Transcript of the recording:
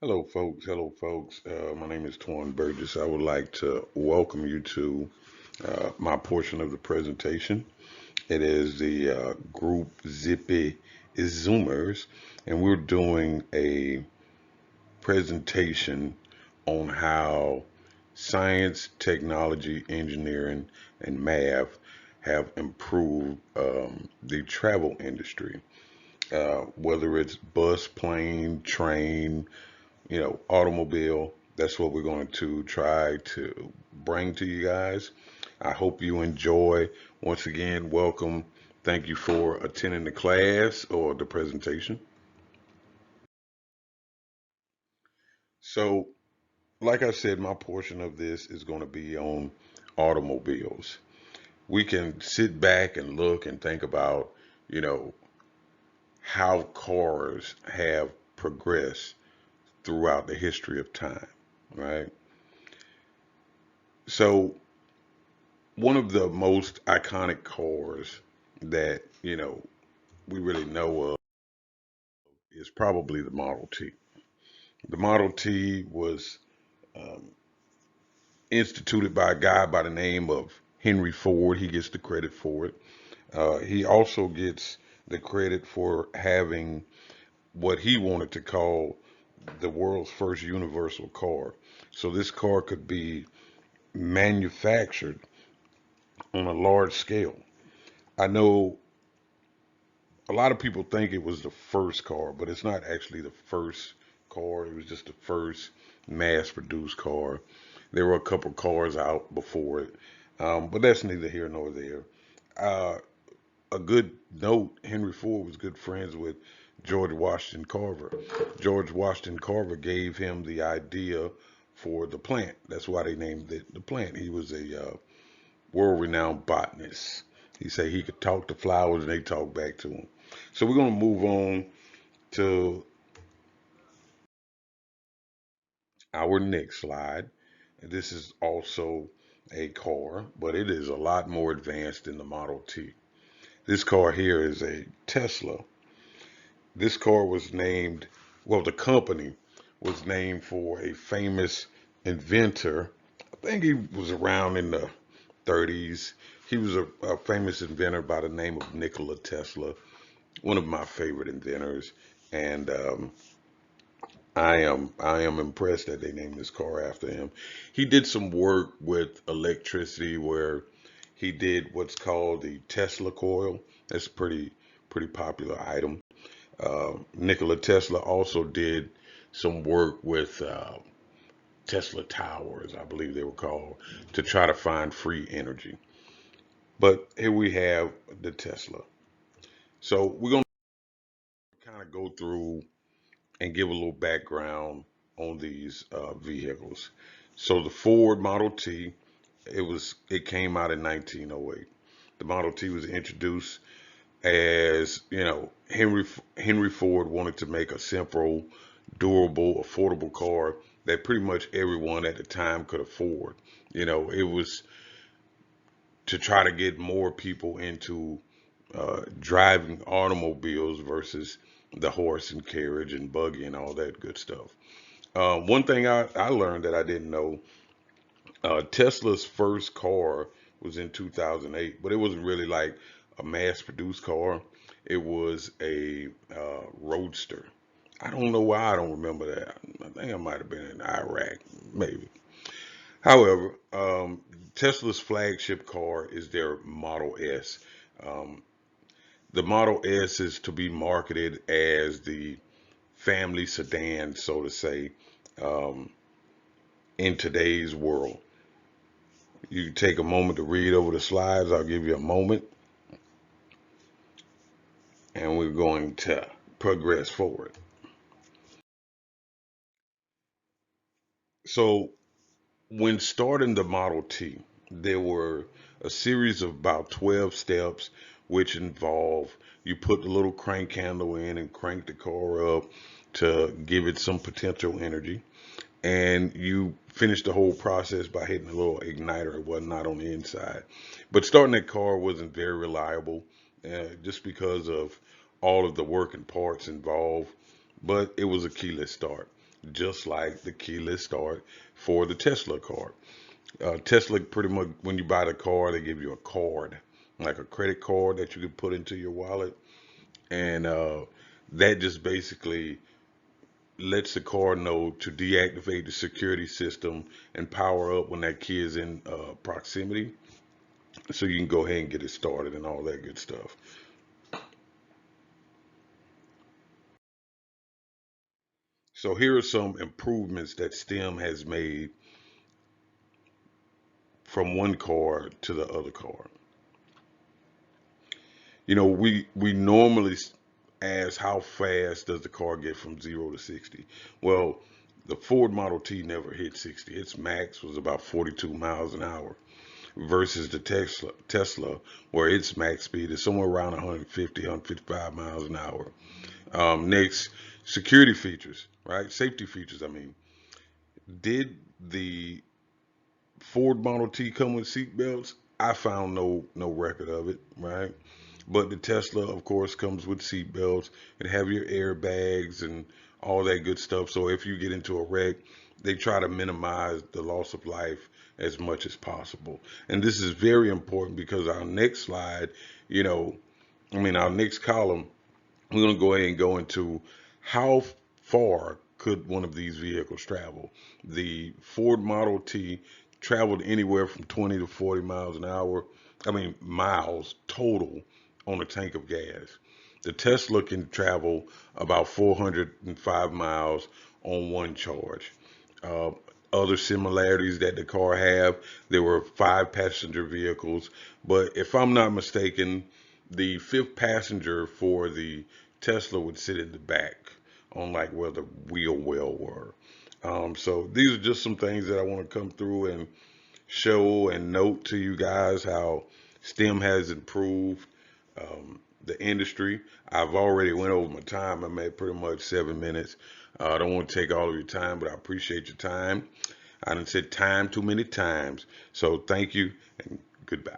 Hello, folks. Hello, folks. My name is Twan Burgess. I would like to welcome you to my portion of the presentation. It is the group Zippy Zoomers, and we're doing a presentation on how science, technology, engineering, and math have improved the travel industry. Whether it's bus, plane, train, automobile. That's what we're going to try to bring to you guys. I hope you enjoy. Once again, welcome. Thank you for attending the class or the presentation. So, like I said, my portion of this is going to be on automobiles. We can sit back and look and think about, you know, how cars have progressed throughout the history of time, right? So, one of the most iconic cars that we really know of is probably the Model T. The Model T was um, instituted by a guy by the name of Henry Ford. He gets the credit for it. He also gets the credit for having what he wanted to call the world's first universal car. So this car could be manufactured on a large scale. I know a lot of people think it was the first car, but it's not actually the first car. It was just the first mass-produced car. There were a couple cars out before it, but that's neither here nor there. Uh, a good note: Henry Ford was good friends with George Washington Carver. George Washington Carver gave him the idea for the plant. That's why they named it the plant. He was a world-renowned botanist. He said he could talk to flowers and they talk back to him. So we're going to move on to our next slide. This is also a car, but it is a lot more advanced than the Model T. This car here is a Tesla. This car was named, well, the company was named for a famous inventor. I think he was around in the 30s. He was a famous inventor by the name of Nikola Tesla, one of my favorite inventors. And I am impressed that they named this car after him. He did some work with electricity where he did what's called the Tesla coil. That's a pretty popular item. Nikola Tesla also did some work with Tesla towers, I believe they were called, to try to find free energy. But here we have the Tesla. So we're going to kind of go through and give a little background on these vehicles. So the Ford Model T, it came out in 1908. The Model T was introduced as Henry Ford wanted to make a simple, durable, affordable car that pretty much everyone at the time could afford. It was to try to get more people into driving automobiles versus the horse and carriage and buggy and all that good stuff. One thing I learned that I didn't know, Tesla's first car was in 2008, but it wasn't really like a mass-produced car. It was a roadster. I don't know why I don't remember that. I think I might have been in Iraq, maybe. However, Tesla's flagship car is their Model S. Um, the Model S is to be marketed as the family sedan, so to say, um, in today's world. You take a moment to read over the slides. I'll give you a moment, and we're going to progress forward. So, when starting the Model T, there were a series of about 12 steps, which involve you put the little crank handle in and crank the car up to give it some potential energy. And you finish the whole process by hitting a little igniter or whatnot on the inside. But starting that car wasn't very reliable, just because of all of the working parts involved. But it was a keyless start. just like the keyless start for the Tesla car. Tesla pretty much, when you buy the car, they give you a card, like a credit card that you can put into your wallet, and that just basically lets the car know to deactivate the security system and power up when that key is in proximity, so you can go ahead and get it started and all that good stuff. So here are some improvements that STEM has made from one car to the other car. We normally ask how fast does the car get from 0 to 60. Well, the Ford Model T never hit 60. Its max was about 42 miles an hour versus the Tesla, where its max speed is somewhere around 150, 155 miles an hour. Next, security features, right? Safety features. I mean, did the Ford Model T come with seat belts? I found no record of it, right? But the Tesla, of course, comes with seat belts and have your airbags and all that good stuff. So if you get into a wreck, they try to minimize the loss of life as much as possible. And this is very important because our next slide, you know, our next column, we're going to go ahead and go into how far could one of these vehicles travel. The Ford Model T traveled anywhere from 20 to 40 miles an hour. Miles total on a tank of gas. The Tesla can travel about 405 miles on one charge. Uh, Other similarities that the car have, there were five passenger vehicles, but if I'm not mistaken, the fifth passenger for the Tesla would sit in the back on like where the wheel well were. So these are just some things that I want to come through and show and note to you guys how STEM has improved the industry. I've already went over my time. I'm at pretty much 7 minutes. I don't want to take all of your time, but I appreciate your time. I done said time too many times. So thank you and goodbye.